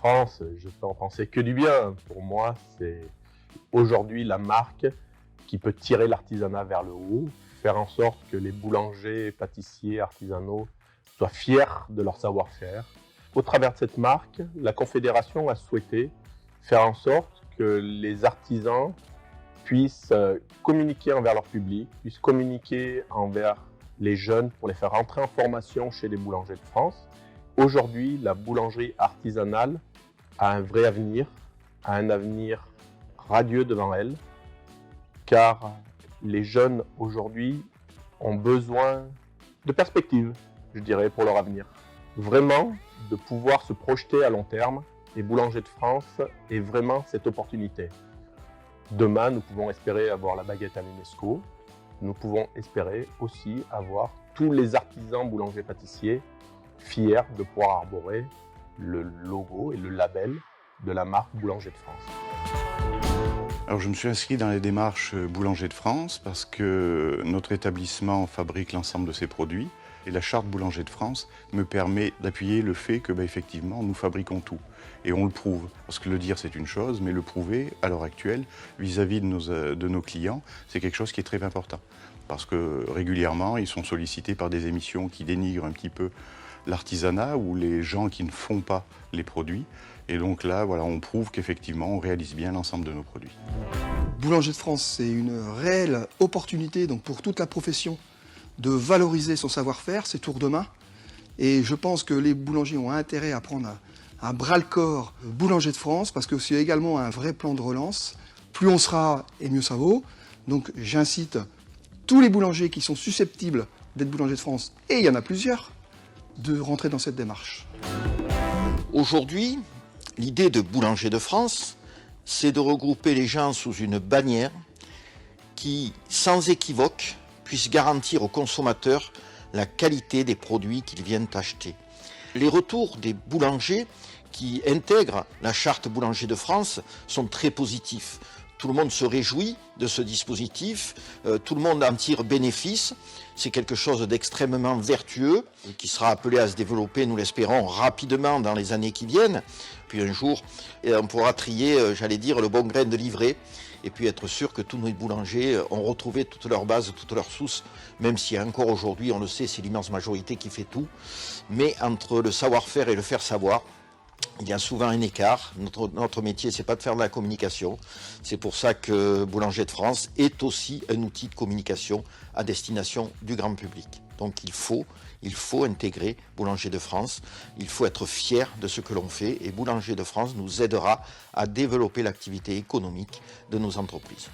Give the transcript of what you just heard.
France, je peux en penser que du bien. Pour moi, c'est aujourd'hui la marque qui peut tirer l'artisanat vers le haut, faire en sorte que les boulangers, pâtissiers, artisanaux soient fiers de leur savoir-faire. Au travers de cette marque, la Confédération a souhaité faire en sorte que les artisans puissent communiquer envers leur public, puissent communiquer envers les jeunes pour les faire rentrer en formation chez les boulangers de France. Aujourd'hui, la boulangerie artisanale a un vrai avenir, a un avenir radieux devant elle, car les jeunes aujourd'hui ont besoin de perspectives, je dirais, pour leur avenir. Vraiment, de pouvoir se projeter à long terme, les boulangers de France est vraiment cette opportunité. Demain, nous pouvons espérer avoir la baguette à l'UNESCO. Nous pouvons espérer aussi avoir tous les artisans boulangers-pâtissiers fiers de pouvoir arborer le logo et le label de la marque Boulanger de France. Alors je me suis inscrit dans les démarches Boulanger de France parce que notre établissement fabrique l'ensemble de ses produits et la charte Boulanger de France me permet d'appuyer le fait que effectivement nous fabriquons tout et on le prouve. Parce que le dire c'est une chose, mais le prouver à l'heure actuelle vis-à-vis de nos clients, c'est quelque chose qui est très important. Parce que régulièrement ils sont sollicités par des émissions qui dénigrent un petit peu l'artisanat ou les gens qui ne font pas les produits. Et donc là, voilà, on prouve qu'effectivement, on réalise bien l'ensemble de nos produits. Boulanger de France, c'est une réelle opportunité donc, pour toute la profession de valoriser son savoir-faire, ses tours de main. Et je pense que les boulangers ont intérêt à prendre à bras-le-corps Boulanger de France parce que c'est également un vrai plan de relance. Plus on sera, et mieux ça vaut. Donc j'incite tous les boulangers qui sont susceptibles d'être boulangers de France, et il y en a plusieurs, de rentrer dans cette démarche. Aujourd'hui, l'idée de Boulanger de France, c'est de regrouper les gens sous une bannière qui, sans équivoque, puisse garantir aux consommateurs la qualité des produits qu'ils viennent acheter. Les retours des boulangers qui intègrent la charte Boulanger de France sont très positifs. Tout le monde se réjouit de ce dispositif, tout le monde en tire bénéfice. C'est quelque chose d'extrêmement vertueux qui sera appelé à se développer, nous l'espérons, rapidement dans les années qui viennent. Puis un jour, on pourra trier, j'allais dire, le bon grain de livret et puis être sûr que tous nos boulangers ont retrouvé toute leur base, toute leur source, même si encore aujourd'hui, on le sait, c'est l'immense majorité qui fait tout. Mais entre le savoir-faire et le faire savoir, il y a souvent un écart. Notre métier, c'est pas de faire de la communication. C'est pour ça que Boulanger de France est aussi un outil de communication à destination du grand public. Donc il faut intégrer Boulanger de France. Il faut être fier de ce que l'on fait et Boulanger de France nous aidera à développer l'activité économique de nos entreprises.